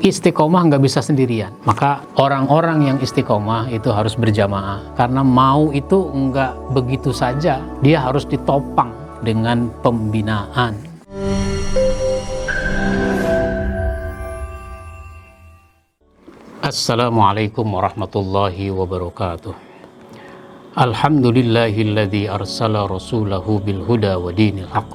istiqomah nggak bisa sendirian. Maka orang-orang yang istiqomah itu harus berjamaah. Karena mau itu nggak begitu saja, dia harus ditopang dengan pembinaan. Assalamualaikum warahmatullahi wabarakatuh. Alhamdulillahilladzi arsala rasulahu bil huda wa dinil haq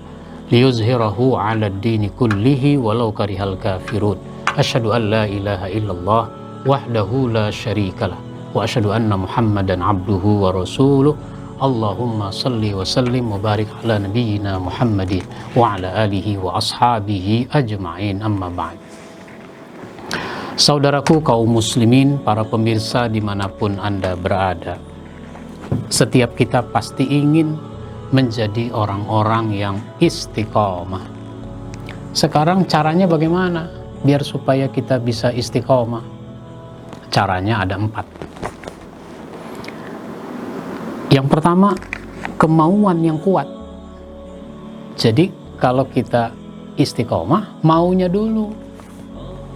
liyuzhirahu 'alad dini kullihi walau karihal kafirun. Asyhadu an la ilaha illallah wahdahu la syarikalah wa asyhadu anna Muhammadan abduhu wa rasuluh. Allahumma salli wa sallim wa barik ala nabiyyina Muhammadin wa ala alihi wa ashabihi ajma'in, amma ba'd. Saudaraku kaum muslimin, para pemirsa dimanapun Anda berada, setiap kita pasti ingin menjadi orang-orang yang istiqomah. Sekarang caranya bagaimana biar supaya kita bisa istiqomah? Caranya ada 4. Yang pertama, kemauan yang kuat. Jadi kalau kita istiqomah, maunya dulu.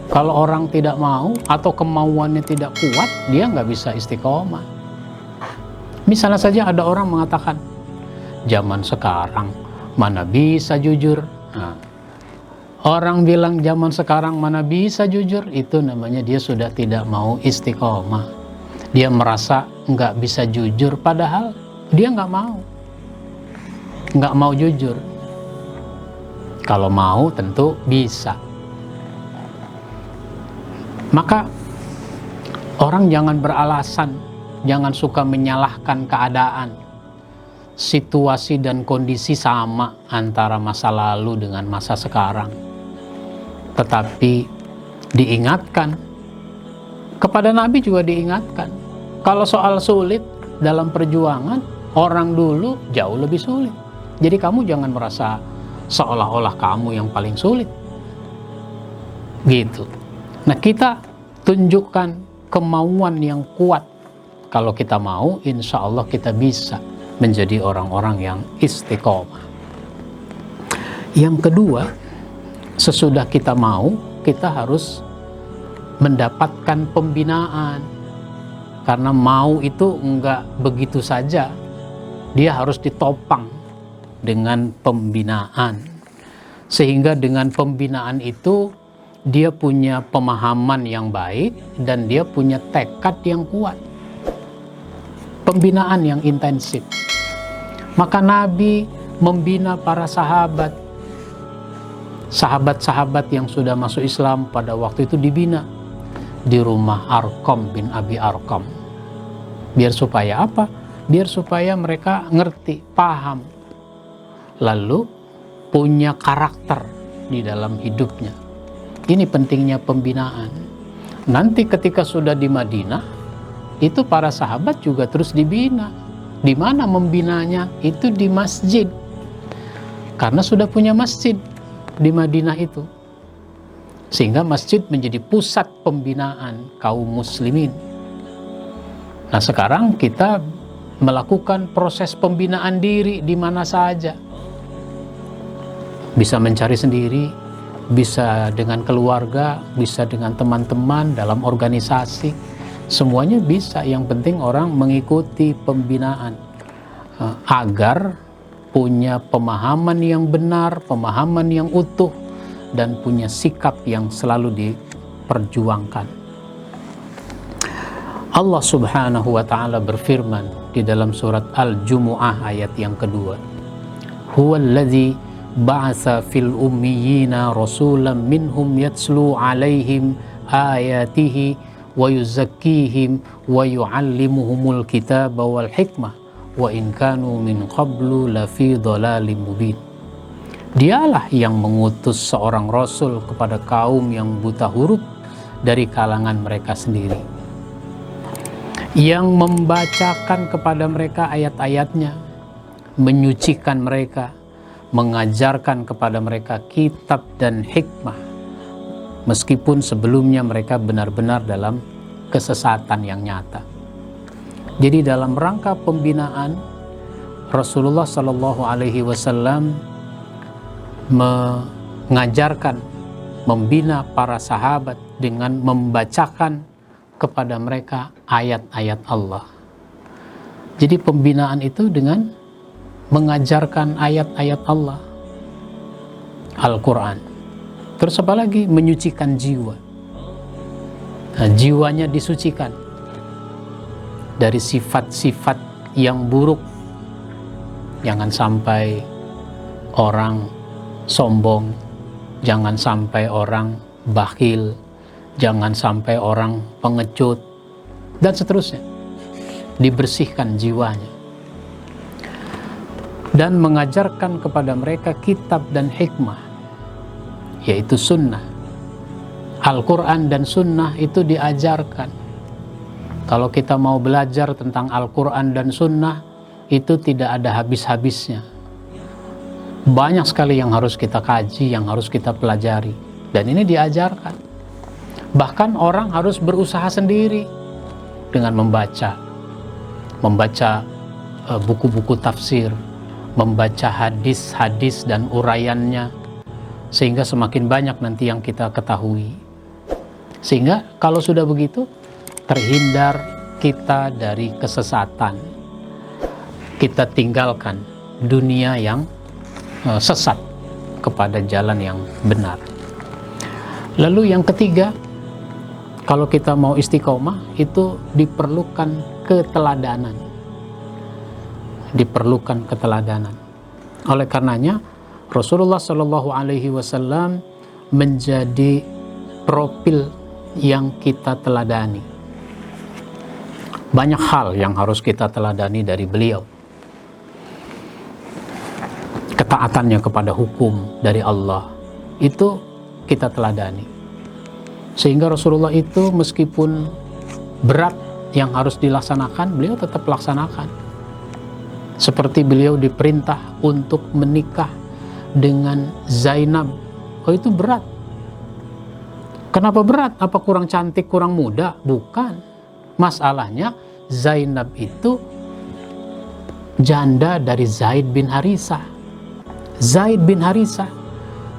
Kalau orang tidak mau atau kemauannya tidak kuat, dia nggak bisa istiqomah. Misalnya saja ada orang mengatakan, zaman sekarang mana bisa jujur. Nah, orang bilang zaman sekarang mana bisa jujur, itu namanya dia sudah tidak mau istiqomah. Dia merasa nggak bisa jujur, padahal dia nggak mau jujur. Kalau mau tentu bisa. Maka orang jangan beralasan, jangan suka menyalahkan keadaan. Situasi dan kondisi sama antara masa lalu dengan masa sekarang. Tetapi diingatkan, kepada Nabi juga diingatkan, kalau soal sulit dalam perjuangan, orang dulu jauh lebih sulit. Jadi kamu jangan merasa seolah-olah kamu yang paling sulit. Gitu. Nah, kita tunjukkan kemauan yang kuat. Kalau kita mau, insya Allah kita bisa menjadi orang-orang yang istiqomah. Yang kedua, sesudah kita mau, kita harus mendapatkan pembinaan. Karena mau itu enggak begitu saja, dia harus ditopang dengan pembinaan. Sehingga dengan pembinaan itu, dia punya pemahaman yang baik dan dia punya tekad yang kuat. Pembinaan yang intensif. Maka Nabi membina para sahabat. Sahabat-sahabat yang sudah masuk Islam pada waktu itu dibina di rumah Arqam bin Abi Arqam. Biar supaya apa? Biar supaya mereka ngerti, paham. Lalu punya karakter di dalam hidupnya. Ini pentingnya pembinaan. Nanti ketika sudah di Madinah, itu para sahabat juga terus dibina. Di mana membinanya? Itu di masjid. Karena sudah punya masjid di Madinah itu. Sehingga masjid menjadi pusat pembinaan kaum muslimin. Nah, sekarang kita melakukan proses pembinaan diri di mana saja. Bisa mencari sendiri, bisa dengan keluarga, bisa dengan teman-teman dalam organisasi, semuanya bisa. Yang penting orang mengikuti pembinaan agar punya pemahaman yang benar, pemahaman yang utuh, dan punya sikap yang selalu diperjuangkan. Allah Subhanahu wa ta'ala berfirman di dalam surat Al-Jumu'ah ayat yang kedua, Huwallazi ba'atha fil ummiyina rasulan minhum yatslu alaihim ayatihi wa yuzakkihim wa yu'allimuhumul kitaba wal hikmah wa in kanu min qablu lafi dhalalim mubin. Dialah yang mengutus seorang rasul kepada kaum yang buta huruf dari kalangan mereka sendiri, yang membacakan kepada mereka ayat-ayatnya, menyucikan mereka, mengajarkan kepada mereka kitab dan hikmah, meskipun sebelumnya mereka benar-benar dalam kesesatan yang nyata. Jadi dalam rangka pembinaan, Rasulullah Shallallahu Alaihi Wasallam mengajarkan membina para sahabat dengan membacakan kepada mereka ayat-ayat Allah. Jadi pembinaan itu dengan mengajarkan ayat-ayat Allah, Al-Quran. Terus apa lagi? Menyucikan jiwa. Nah, jiwanya disucikan dari sifat-sifat yang buruk. Jangan sampai orang sombong, jangan sampai orang bakhil, jangan sampai orang pengecut, dan seterusnya. Dibersihkan jiwanya. Dan mengajarkan kepada mereka kitab dan hikmah, yaitu sunnah. Al-Quran dan sunnah itu diajarkan. Kalau kita mau belajar tentang Al-Quran dan sunnah, itu tidak ada habis-habisnya. Banyak sekali yang harus kita kaji, yang harus kita pelajari. Dan ini diajarkan. Bahkan orang harus berusaha sendiri dengan membaca buku-buku tafsir, membaca hadis-hadis dan uraiannya, sehingga semakin banyak nanti yang kita ketahui. Sehingga kalau sudah begitu, terhindar kita dari kesesatan. Kita tinggalkan dunia yang sesat kepada jalan yang benar. Lalu yang ketiga, kalau kita mau istiqomah, itu diperlukan keteladanan. Diperlukan keteladanan. Oleh karenanya, Rasulullah Shallallahu Alaihi Wasallam menjadi profil yang kita teladani. Banyak hal yang harus kita teladani dari beliau. Ketaatannya kepada hukum dari Allah, itu kita teladani. Sehingga Rasulullah itu meskipun berat yang harus dilaksanakan, beliau tetap laksanakan. Seperti beliau diperintah untuk menikah dengan Zainab. Oh, itu berat. Kenapa berat? Apa kurang cantik, kurang muda? Bukan. Masalahnya Zainab itu janda dari Zaid bin Harisah. Zaid bin Harisah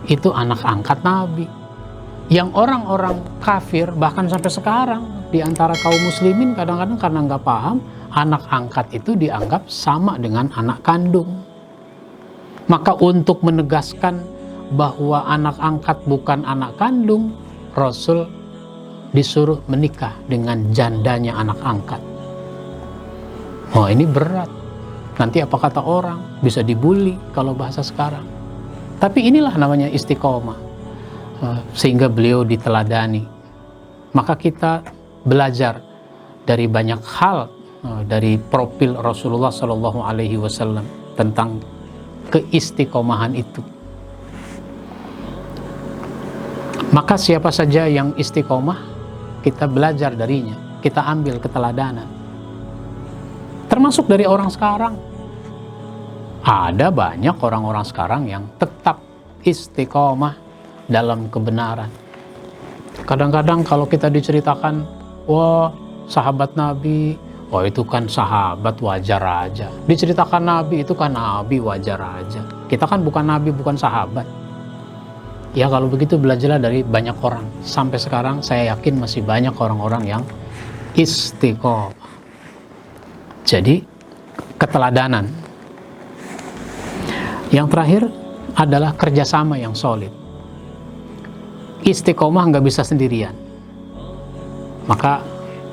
itu anak angkat Nabi. Yang orang-orang kafir, bahkan sampai sekarang, di antara kaum muslimin kadang-kadang karena nggak paham, anak angkat itu dianggap sama dengan anak kandung. Maka untuk menegaskan bahwa anak angkat bukan anak kandung, Rasul disuruh menikah dengan jandanya anak angkat. Oh, ini berat. Nanti apa kata orang? Bisa dibully kalau bahasa sekarang. Tapi inilah namanya istiqomah. Sehingga beliau diteladani. Maka kita belajar dari banyak hal dari profil Rasulullah Shallallahu Alaihi Wasallam tentang keistiqomahan itu. Maka siapa saja yang istiqomah, kita belajar darinya, kita ambil keteladanan. Termasuk dari orang sekarang. Ada banyak orang-orang sekarang yang tetap istiqomah dalam kebenaran. Kadang-kadang kalau kita diceritakan, wah sahabat Nabi, oh itu kan sahabat, wajar aja. Diceritakan Nabi, itu kan Nabi, wajar aja. Kita kan bukan Nabi, bukan sahabat. Ya kalau begitu belajarlah dari banyak orang. Sampai sekarang saya yakin masih banyak orang-orang yang istiqomah. Jadi keteladanan. Yang terakhir adalah kerjasama yang solid. Istiqomah nggak bisa sendirian. Maka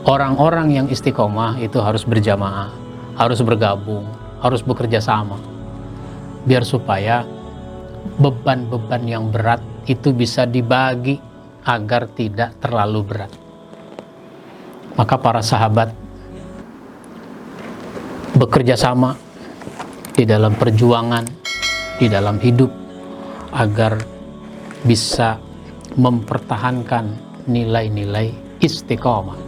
orang-orang yang istiqomah itu harus berjamaah, harus bergabung, harus bekerja sama. Biar supaya beban-beban yang berat itu bisa dibagi agar tidak terlalu berat. Maka para sahabat bekerja sama di dalam perjuangan, di dalam hidup, agar bisa mempertahankan nilai-nilai istiqomah.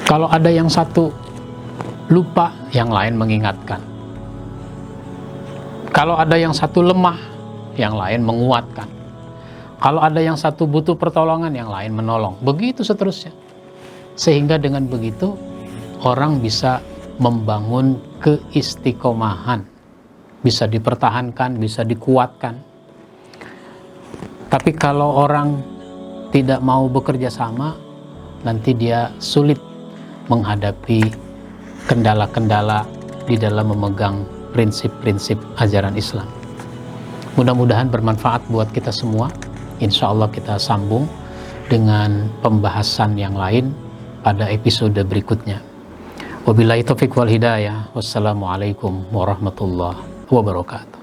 Kalau ada yang satu lupa, yang lain mengingatkan. Kalau ada yang satu lemah, yang lain menguatkan. Kalau ada yang satu butuh pertolongan, yang lain menolong. Begitu seterusnya. Sehingga dengan begitu orang bisa membangun keistiqomahan, bisa dipertahankan, bisa dikuatkan. Tapi kalau orang tidak mau bekerja sama, nanti dia sulit menghadapi kendala-kendala di dalam memegang prinsip-prinsip ajaran Islam. Mudah-mudahan bermanfaat buat kita semua. Insya Allah kita sambung dengan pembahasan yang lain pada episode berikutnya. Wabillahi taufiq wal hidayah. Wassalamualaikum warahmatullahi wabarakatuh.